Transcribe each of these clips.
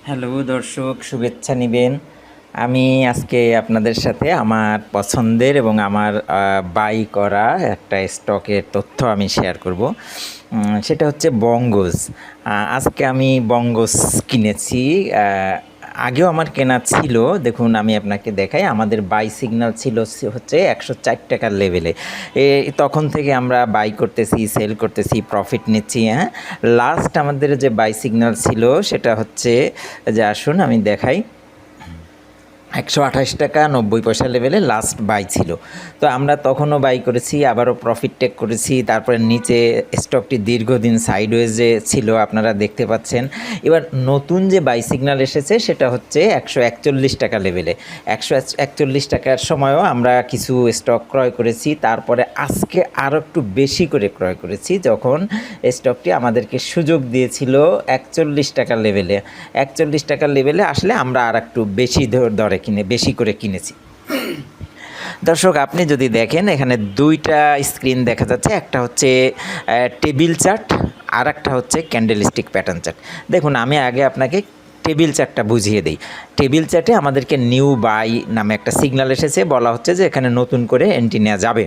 Hello দর্শক, শুভেচ্ছা নিবেন। আমি আজকে আপনাদের সাথে আমার পছন্দের এবং আমার বাই করা একটা স্টকের তথ্য আমি শেয়ার করব। সেটা হচ্ছে বঙ্গজ। আজকে আমি বঙ্গজ কিনেছি। আগেও আমার কেনা ছিল। দেখুন, আমি আপনাকে দেখাই। আমাদের বাই সিগন্যাল ছিল হচ্ছে 104 টাকার লেভেলে। তখন থেকে আমরা বাই করতেছি, সেল করতেছি, প্রফিট নিচ্ছি। হ্যাঁ, লাস্ট আমাদের যে বাই সিগন্যাল ছিল সেটা হচ্ছে, যে আসুন আমি দেখাই, 128 টাকা 90 পয়সা লেভেলে লাস্ট বাই ছিল। তো আমরা তখনও বাই করেছি, আবারও প্রফিট টেক করেছি। তারপরে নিচে স্টকটি দীর্ঘদিন সাইডওয়েজে ছিল, আপনারা দেখতে পাচ্ছেন। এবার নতুন যে বাই সিগন্যাল এসেছে সেটা হচ্ছে 141 টাকা লেভেলে। 141 টাকার সময়ও আমরা কিছু স্টক ক্রয় করেছি। তারপরে আজকে আরও একটু বেশি করে ক্রয় করেছি, যখন স্টকটি আমাদেরকে সুযোগ দিয়েছিল 41 টাকার লেভেলে। 41 টাকার লেভেলে আসলে আমরা আর একটু বেশি দরে বেশি করে কিনেছি। দর্শক, আপনি যদি দেখেন, এখানে দুইটা স্ক্রিন দেখা যাচ্ছে। একটা হচ্ছে টেবিল চার্ট, আর একটা হচ্ছে ক্যান্ডেলস্টিক প্যাটার্ন চার্ট। দেখুন, আমি আগে আপনাকে টেবিল চার্টটা বুঝিয়ে দিই। টেবিল চার্টে আমাদেরকে নিউ বাই নামে একটা সিগন্যাল এসেছে, বলা হচ্ছে যে এখানে নতুন করে এন্ট্রি নেওয়া যাবে।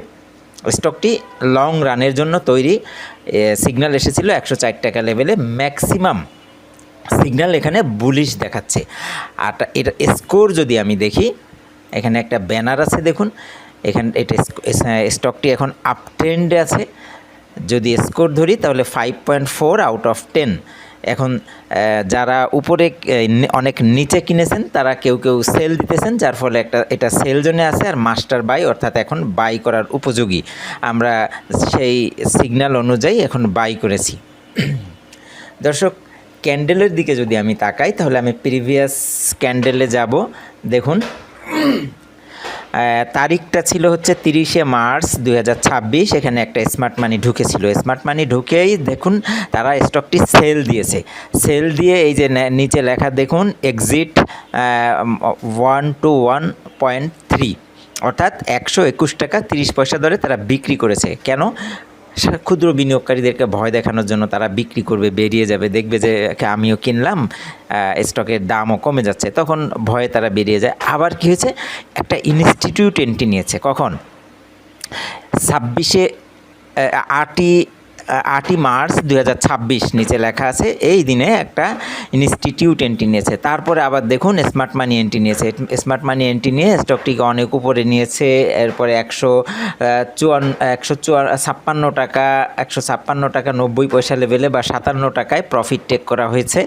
স্টকটি লং রানের জন্য তৈরি। সিগন্যাল এসেছিল 104 টাকা লেভেলে। ম্যাক্সিমাম সিগন্যাল এখানে বুলিশ দেখাচ্ছে। আর এর স্কোর যদি আমি দেখি, এখানে একটা ব্যানার আছে দেখুন। এখানে এটা স্টকটি এখন আপ ট্রেন্ডে আছে। যদি স্কোর ধরি তাহলে 5.4 আউট অফ 10। এখন যারা উপরে অনেক নিচে কিনেছেন তারা কেউ কেউ সেল দিতেছেন, যার ফলে এটা সেল জোনে আছে। আর মাস্টার বাই, অর্থাৎ এখন বাই করার উপযোগী। আমরা সেই সিগন্যাল অনুযায়ী এখন বাই করেছি। দর্শক, ক্যান্ডেলের দিকে যদি আমি তাকাই, তাহলে আমি প্রিভিয়াস ক্যান্ডেলে যাব। দেখুন, তারিখটা ছিল হচ্ছে 30শে মার্চ 2026। এখানে একটা স্মার্ট মানি ঢুকেছিল। স্মার্ট মানি ঢুকেই দেখুন তারা স্টকটি সেল দিয়েছে। সেল দিয়ে এই যে নিচে লেখা দেখুন, এক্সিট 121.3, অর্থাৎ 121 টাকা 30 পয়সা দরে তারা বিক্রি করেছে। কেন? ক্ষুদ্র বিনিয়োগকারীদেরকে ভয় দেখানোর জন্য তারা বিক্রি করবে, বেরিয়ে যাবে, দেখবে যে আমিও কিনলাম, স্টকের দামও কমে যাচ্ছে, তখন ভয়ে তারা বেরিয়ে যায়। আবার কী হয়েছে, একটা ইনস্টিটিউট এন্ট্রি নিয়েছে। কখন? 26শে 8ই মার্চ 2026 নিচে লেখা আছে। এই দিনে একটা ইনস্টিটিউট এন্ট্রি নিয়েছে। তারপরে আবার দেখুন স্মার্ট মানি এন্ট্রি নিয়েছে। স্মার্ট মানি এন্ট্রি নিয়ে স্টকটিকে অনেক উপরে নিয়েছে। এরপরে 156 টাকা 90 পয়সা লেভেলে বা 57 টাকায় প্রফিট টেক করা হয়েছে।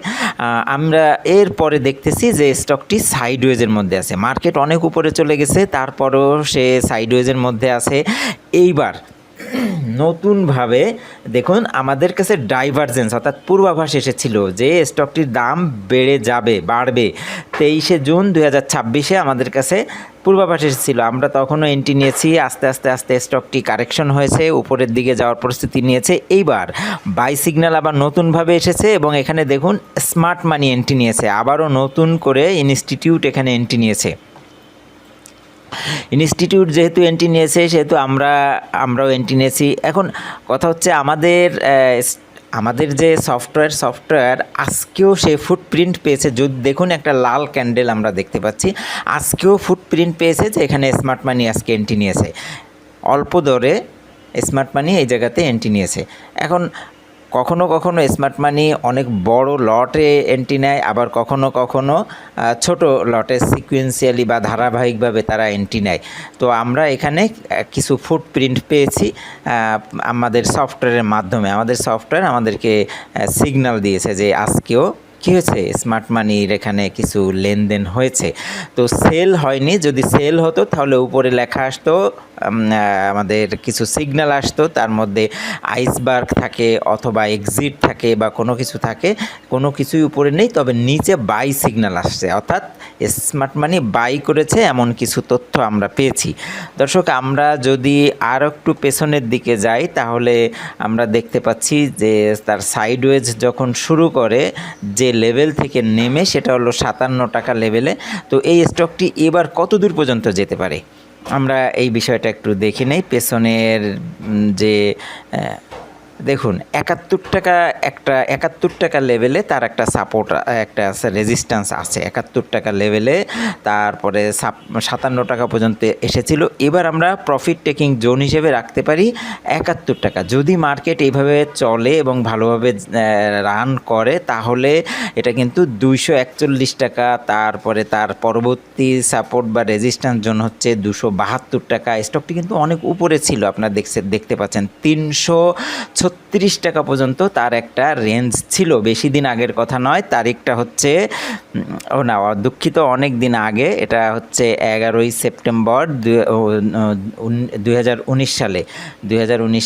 আমরা এরপরে দেখতেছি যে স্টকটি সাইডওয়েজের মধ্যে আছে। মার্কেট অনেক উপরে চলে গেছে, তারপরেও সে সাইডওয়েজের মধ্যে আছে। এইবার নতুনভাবে দেখুন, আমাদের কাছে ডাইভারজেন্স অর্থাৎ পূর্বাভাস এসেছিল যে স্টকটির দাম বাড়বে। 23শে জুন 2026 আমাদের কাছে পূর্বাভাস এসেছিল। আমরা তখনও এন্ট্রি নিয়েছি। আস্তে আস্তে স্টকটি কারেকশন হয়েছে, উপরের দিকে যাওয়ার পরিস্থিতি নিয়েছে। এইবার বাই সিগন্যাল আবার নতুনভাবে এসেছে এবং এখানে দেখুন স্মার্ট মানি এন্ট্রি নিয়েছে। আবারও নতুন করে ইনস্টিটিউট এখানে এন্ট্রি নিয়েছে। ইনস্টিটিউট যেহেতু এন্ট্রি নিয়েছে, সেহেতু আমরাও এন্ট্রি নিয়েছি। এখন কথা হচ্ছে, আমাদের যে সফটওয়্যার আজকেও সে ফুটপ্রিন্ট পেয়েছে। যদি দেখুন, একটা লাল ক্যান্ডেল আমরা দেখতে পাচ্ছি। আজকেও ফুটপ্রিন্ট পেয়েছে যে এখানে স্মার্ট মানি আজকে এন্ট্রি নিয়েছে। অল্প দরে স্মার্ট মানি এই জায়গাতে এন্ট্রি নিয়েছে। এখন কখনো কখনো স্মার্ট মানি অনেক বড় লটে এন্ট্রি নেয়, আবার কখনো কখনো ছোট লটে সিকুয়েন্সিয়ালি বা ধারাবাহিকভাবে তারা এন্ট্রি নেয়। তো আমরা এখানে কিছু ফুটপ্রিন্ট পেয়েছি আমাদের সফটওয়্যারের মাধ্যমে। আমাদের সফটওয়্যার আমাদেরকে সিগন্যাল দিয়েছে যে আজকেও কী হয়েছে, স্মার্ট মানির এখানে কিছু লেনদেন হয়েছে। তো সেল হয়নি। যদি সেল হতো তাহলে উপরে লেখা আসতো, আমাদের কিছু সিগন্যাল আসতো, তার মধ্যে আইসবার্গ থাকে অথবা এক্সিট থাকে বা কোনো কিছু থাকে। কোনো কিছুই উপরে নেই, তবে নিচে বাই সিগন্যাল আসছে, অর্থাৎ স্মার্ট মানি বাই করেছে, এমন কিছু তথ্য আমরা পেয়েছি। দর্শক, আমরা যদি আরও একটু পেছনের দিকে যাই, তাহলে আমরা দেখতে পাচ্ছি যে তার সাইডওয়েজ যখন শুরু করে, যে লেভেল থেকে নেমে, সেটা হলো 57 টাকা লেভেলে। তো এই স্টকটি এবার কত দূর পর্যন্ত যেতে পারে, আমরা এই বিষয়টা একটু দেখে নেই। পেছনের যে দেখুন ৭১ টাকা, একটা ৭১ টাকা লেভেলে তার একটা সাপোর্ট, একটা আছে রেজিস্ট্যান্স আছে ৭১ টাকা লেভেলে, তারপরে ৫৭ টাকা পর্যন্ত এসেছিল। এবার আমরা প্রফিট টেকিং জোন হিসেবে রাখতে পারি ৭১ টাকা। যদি মার্কেট এইভাবে চলে এবং ভালোভাবে রান করে তাহলে এটা কিন্তু ২৪১ টাকা, তারপরে তার পরবর্তী সাপোর্ট বা রেজিস্ট্যান্স জোন হচ্ছে ২৭২ টাকা। স্টকটি কিন্তু অনেক উপরে ছিল, আপনারা দেখতে পাচ্ছেন ৩৩৬ টাকা পর্যন্ত তার একটা রেঞ্জ ছিল। বেশি দিন আগের কথা নয়, তারিখটা হচ্ছে দুঃখিত, অনেক দিন আগে, এটা হচ্ছে ১১ই সেপ্টেম্বর ২০১৯ সালে ২০১৯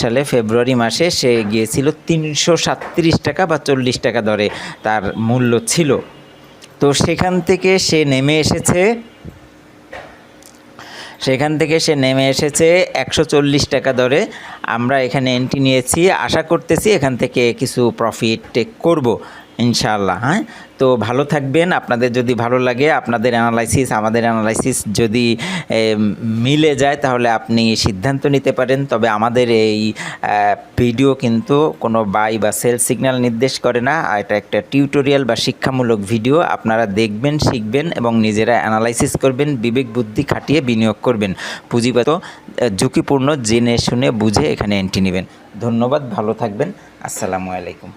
সালে ফেব্রুয়ারি মাসে সে গিয়েছিল ৩৩৭ টাকা বা ৪০ টাকা দরে তার মূল্য ছিল। তো সেখান থেকে সে নেমে এসেছে ১৪০ টাকা দরে। আমরা এখানে এন্ট্রি নিয়েছি, আশা করতেছি এখান থেকে কিছু প্রফিট টেক করব ইনশাআল্লাহ। হ্যাঁ, তো ভালো থাকবেন। আপনাদের যদি ভালো লাগে, আপনাদের অ্যানালাইসিস আমাদের অ্যানালাইসিস যদি মিলে যায় তাহলে আপনি সিদ্ধান্ত নিতে পারেন। তবে আমাদের এই ভিডিও কিন্তু কোনো বাই বা সেল সিগন্যাল নির্দেশ করে না, এটা একটা টিউটোরিয়াল বা শিক্ষামূলক ভিডিও। আপনারা দেখবেন, শিখবেন এবং নিজেরা অ্যানালাইসিস করবেন, বিবেক বুদ্ধি খাটিয়ে বিনিয়োগ করবেন। পুঁজিগত ঝুঁকিপূর্ণ জেনে শুনে বুঝে এখানে এন্ট্রি নেবেন। ধন্যবাদ, ভালো থাকবেন, আসসালামু আলাইকুম।